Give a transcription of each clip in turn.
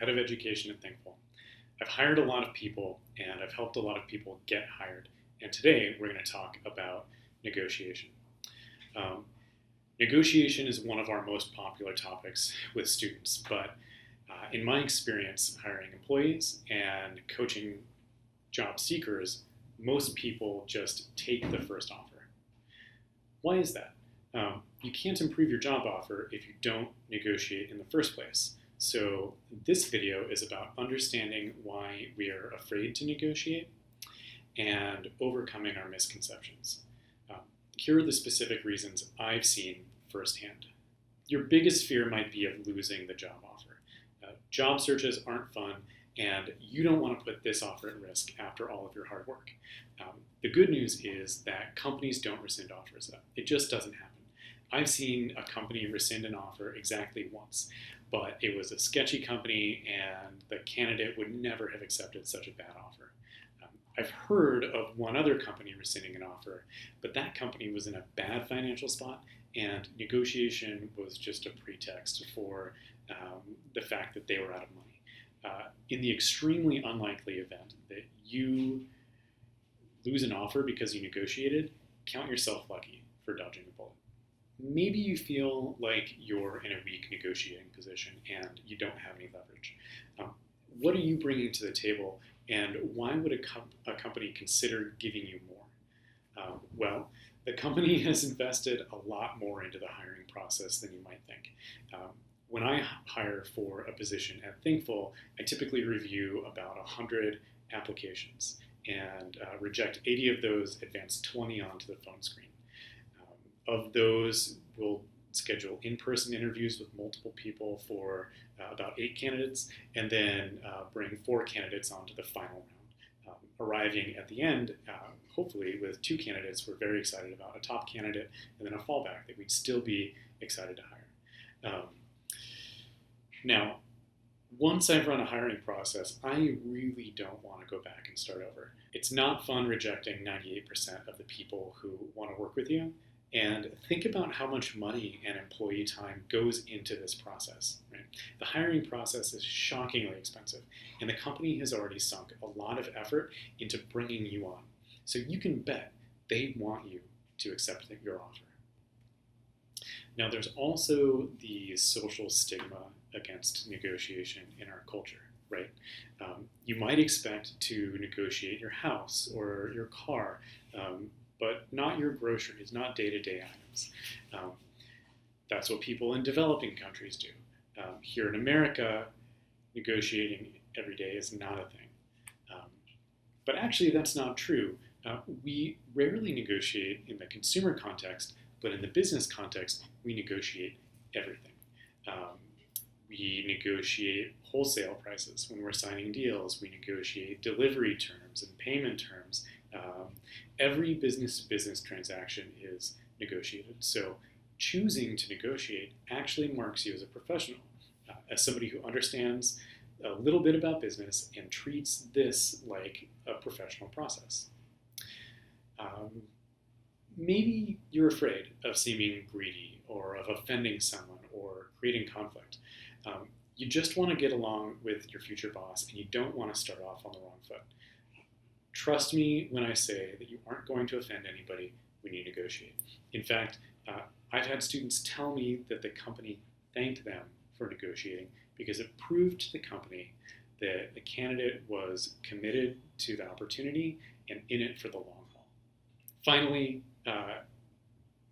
Head of Education at Thinkful. I've hired a lot of people and I've helped a lot of people get hired. And today we're going to talk about negotiation. Negotiation is one of our most popular topics with students, but in my experience hiring employees and coaching job seekers, most people just take the first offer. Why is that? You can't improve your job offer if you don't negotiate in the first place. So this video is about understanding why we are afraid to negotiate and overcoming our misconceptions. Here are the specific reasons I've seen firsthand. Your biggest fear might be of losing the job offer. Job searches aren't fun, and you don't want to put this offer at risk after all of your hard work. The good news is that companies don't rescind offers. It just doesn't happen. I've seen a company rescind an offer exactly once, but it was a sketchy company and the candidate would never have accepted such a bad offer. I've heard of one other company rescinding an offer, but that company was in a bad financial spot and negotiation was just a pretext for the fact that they were out of money. In the extremely unlikely event that you lose an offer because you negotiated, count yourself lucky for dodging a bullet. Maybe you feel like you're in a weak negotiating position and you don't have any leverage. What are you bringing to the table, and why would a company consider giving you more? Well, the company has invested a lot more into the hiring process than you might think. When I hire for a position at Thinkful, I typically review about 100 applications and reject 80 of those, advance 20 onto the phone screen. Of those, we'll schedule in-person interviews with multiple people for about 8 candidates, and then bring 4 candidates onto the final round, arriving at the end, hopefully with 2 candidates we're very excited about, a top candidate, and then a fallback that we'd still be excited to hire. Now, once I've run a hiring process, I really don't want to go back and start over. It's not fun rejecting 98% of the people who want to work with you. And think about how much money and employee time goes into this process. Right? The hiring process is shockingly expensive, and the company has already sunk a lot of effort into bringing you on. So you can bet they want you to accept your offer. Now, there's also the social stigma against negotiation in our culture, right? You might expect to negotiate your house or your car, but not your groceries, not day-to-day items. That's what people in developing countries do. Here in America, negotiating every day is not a thing. But actually, that's not true. We rarely negotiate in the consumer context, but in the business context, we negotiate everything. We negotiate wholesale prices when we're signing deals. We negotiate delivery terms and payment terms. Every business-to-business transaction is negotiated. So choosing to negotiate actually marks you as a professional, as somebody who understands a little bit about business and treats this like a professional process. Maybe you're afraid of seeming greedy or of offending someone or creating conflict. You just want to get along with your future boss and you don't want to start off on the wrong foot. Trust me when I say that you aren't going to offend anybody when you negotiate. In fact, I've had students tell me that the company thanked them for negotiating because it proved to the company that the candidate was committed to the opportunity and in it for the long haul. Finally,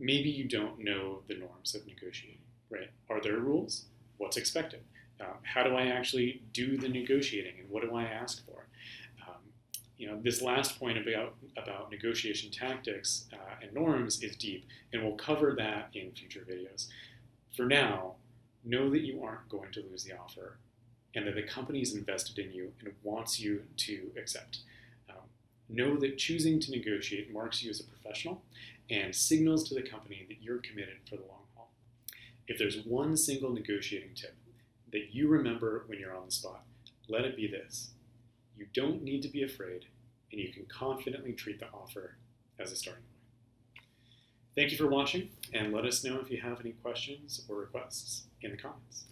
maybe you don't know the norms of negotiating, right? Are there rules? What's expected? How do I actually do the negotiating and what do I ask for? This last point about negotiation tactics and norms is deep, and we'll cover that in future videos. For now, know that you aren't going to lose the offer and that the company is invested in you and wants you to accept. Know that choosing to negotiate marks you as a professional and signals to the company that you're committed for the long haul. If there's one single negotiating tip that you remember when you're on the spot, let it be this. You don't need to be afraid, and you can confidently treat the offer as a starting point. Thank you for watching, and let us know if you have any questions or requests in the comments.